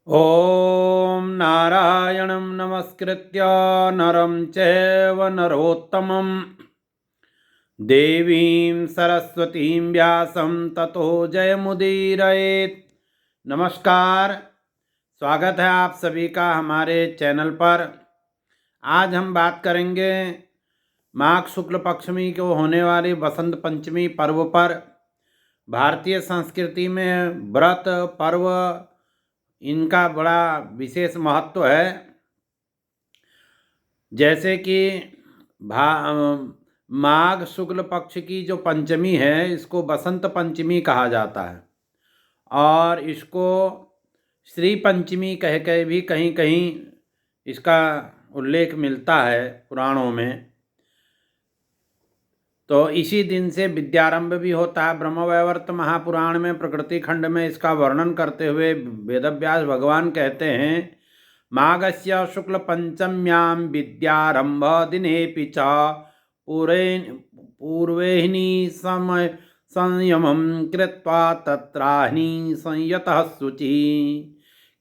ॐ नारायणं नमस्कृत्य नरं चैव नरोत्तमं देवीं सरस्वतीं व्यासं ततो जयमुदीरयेत्। नमस्कार, स्वागत है आप सभी का हमारे चैनल पर। आज हम बात करेंगे माघ शुक्ल पक्षमी को होने वाली बसंत पंचमी पर्व पर। भारतीय संस्कृति में व्रत पर्व इनका बड़ा विशेष महत्व है। जैसे कि माघ शुक्ल पक्ष की जो पंचमी है इसको बसंत पंचमी कहा जाता है और इसको श्री पंचमी कह के भी कहीं कहीं इसका उल्लेख मिलता है पुराणों में। तो इसी दिन से विद्यारंभ भी होता है। ब्रह्मवैवर्त महापुराण में प्रकृति खंड में इसका वर्णन करते हुए वेदव्यास भगवान कहते हैं, माघस्य शुक्ल पंचम्यां विद्यारंभ दिनेऽपि च पूर्वेहिनी समय संयमं कृत्वा तत्राहिनी संयतः शुचि।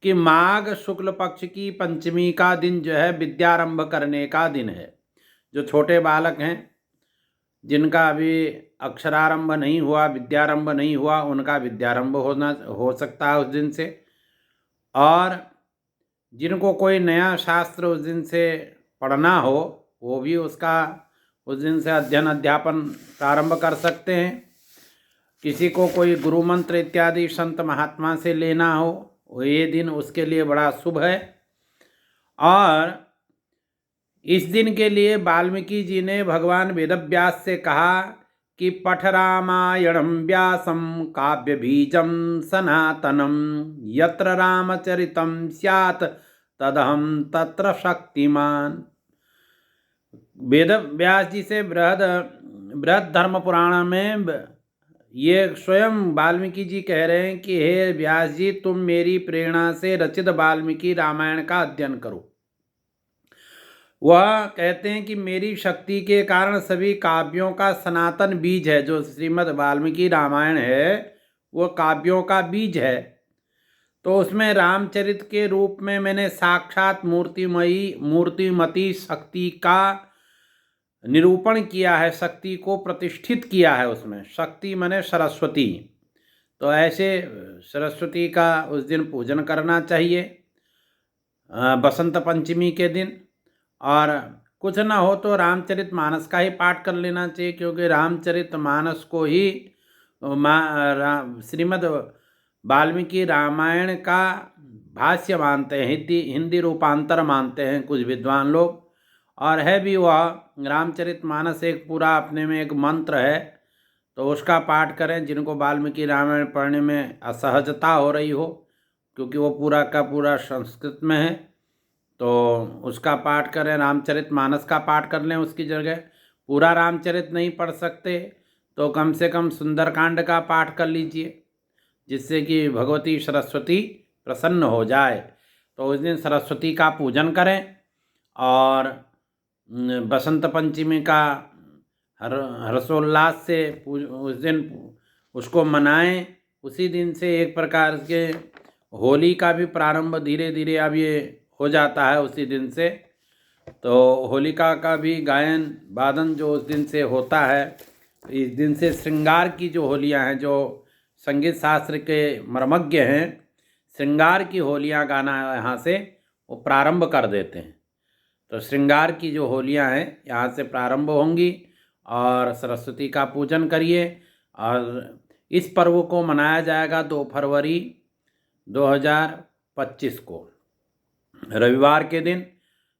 कि माघ शुक्ल पक्ष की पंचमी का दिन जो है विद्यारंभ करने का दिन है। जो छोटे बालक हैं जिनका अभी अक्षरारंभ नहीं हुआ, विद्यारंभ नहीं हुआ, उनका विद्यारंभ हो सकता है उस दिन से। और जिनको कोई नया शास्त्र उस दिन से पढ़ना हो वो भी उसका उस दिन से अध्ययन अध्यापन प्रारंभ कर सकते हैं। किसी को कोई गुरु मंत्र इत्यादि संत महात्मा से लेना हो वो ये दिन उसके लिए बड़ा शुभ है। और इस दिन के लिए वाल्मीकि जी ने भगवान वेदव्यास से कहा कि पठ रामायणं व्यासं काव्य बीजं सनातनं यत्र रामचरितं स्यात् तदहं तत्र शक्तिमान। वेदव्यास जी से बृहद धर्म पुराण में ये स्वयं वाल्मीकि जी कह रहे हैं कि हे व्यास जी, तुम मेरी प्रेरणा से रचित वाल्मीकि रामायण का अध्ययन करो। वह कहते हैं कि मेरी शक्ति के कारण सभी काव्यों का सनातन बीज है। जो श्रीमद् वाल्मीकि रामायण है वो काव्यों का बीज है। तो उसमें रामचरित के रूप में मैंने साक्षात मूर्तिमती शक्ति का निरूपण किया है, शक्ति को प्रतिष्ठित किया है। उसमें शक्ति माने सरस्वती। तो ऐसे सरस्वती का उस दिन पूजन करना चाहिए बसंत पंचमी के दिन। और कुछ ना हो तो रामचरित मानस का ही पाठ कर लेना चाहिए, क्योंकि रामचरित मानस को ही श्रीमद् वाल्मीकि रामायण का भाष्य मानते हैं, हिंदी रूपांतर मानते हैं कुछ विद्वान लोग। और है भी वह रामचरित मानस एक पूरा अपने में एक मंत्र है, तो उसका पाठ करें। जिनको वाल्मीकि रामायण पढ़ने में असहजता हो रही हो, क्योंकि वो पूरा का पूरा संस्कृत में है, तो उसका पाठ करें। रामचरित मानस का पाठ कर लें उसकी जगह। पूरा रामचरित नहीं पढ़ सकते तो कम से कम सुंदरकांड का पाठ कर लीजिए, जिससे कि भगवती सरस्वती प्रसन्न हो जाए। तो उस दिन सरस्वती का पूजन करें और बसंत पंचमी का हर्षोल्लास से उस दिन उसको मनाएं। उसी दिन से एक प्रकार के होली का भी प्रारंभ धीरे धीरे अब ये हो जाता है उसी दिन से। तो होलिका का भी गायन वादन जो उस दिन से होता है। इस दिन से श्रृंगार की जो होलियां हैं, जो संगीत शास्त्र के मर्मज्ञ हैं, श्रृंगार की होलियां गाना यहाँ से वो प्रारंभ कर देते हैं। तो श्रृंगार की जो होलियां हैं यहाँ से प्रारंभ होंगी। और सरस्वती का पूजन करिए। और इस पर्व को मनाया जाएगा 2 फरवरी 2025 को रविवार के दिन।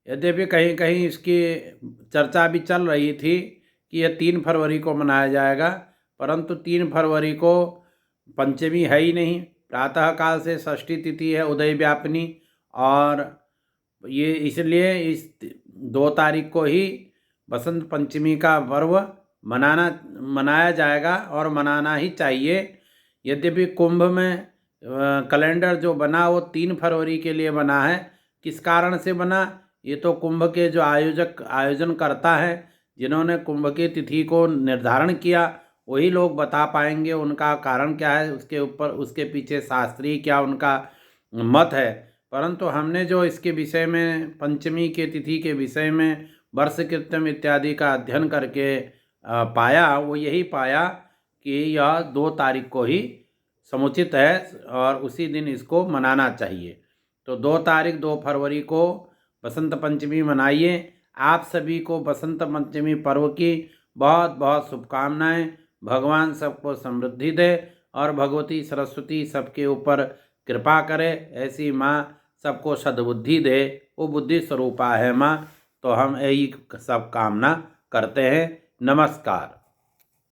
यद्यपि कहीं कहीं इसकी चर्चा भी चल रही थी कि यह 3 फरवरी को मनाया जाएगा, परंतु 3 फरवरी को पंचमी है ही नहीं। प्रातःकाल से षष्ठी तिथि है उदय व्यापिनी, और ये इसलिए इस 2 तारीख को ही बसंत पंचमी का पर्व मनाया जाएगा और मनाना ही चाहिए। यद्यपि कुंभ में कैलेंडर जो बना वो 3 फरवरी के लिए बना है। किस कारण से बना, ये तो कुंभ के जो आयोजन करता है, जिन्होंने कुंभ की तिथि को निर्धारण किया, वही लोग बता पाएंगे उनका कारण क्या है, उसके ऊपर उसके पीछे शास्त्रीय क्या उनका मत है। परंतु हमने जो इसके विषय में पंचमी के तिथि के विषय में वर्ष कृत्यम इत्यादि का अध्ययन करके पाया, वो यही पाया कि यह 2 तारीख को ही समुचित है और उसी दिन इसको मनाना चाहिए। तो 2 तारीख 2 फरवरी को बसंत पंचमी मनाइए। आप सभी को बसंत पंचमी पर्व की बहुत बहुत शुभकामनाएं। भगवान सबको समृद्धि दे और भगवती सरस्वती सबके ऊपर कृपा करे। ऐसी माँ सबको सद्बुद्धि दे, वो बुद्धि स्वरूपा है माँ। तो हम यही सब कामना करते हैं। नमस्कार।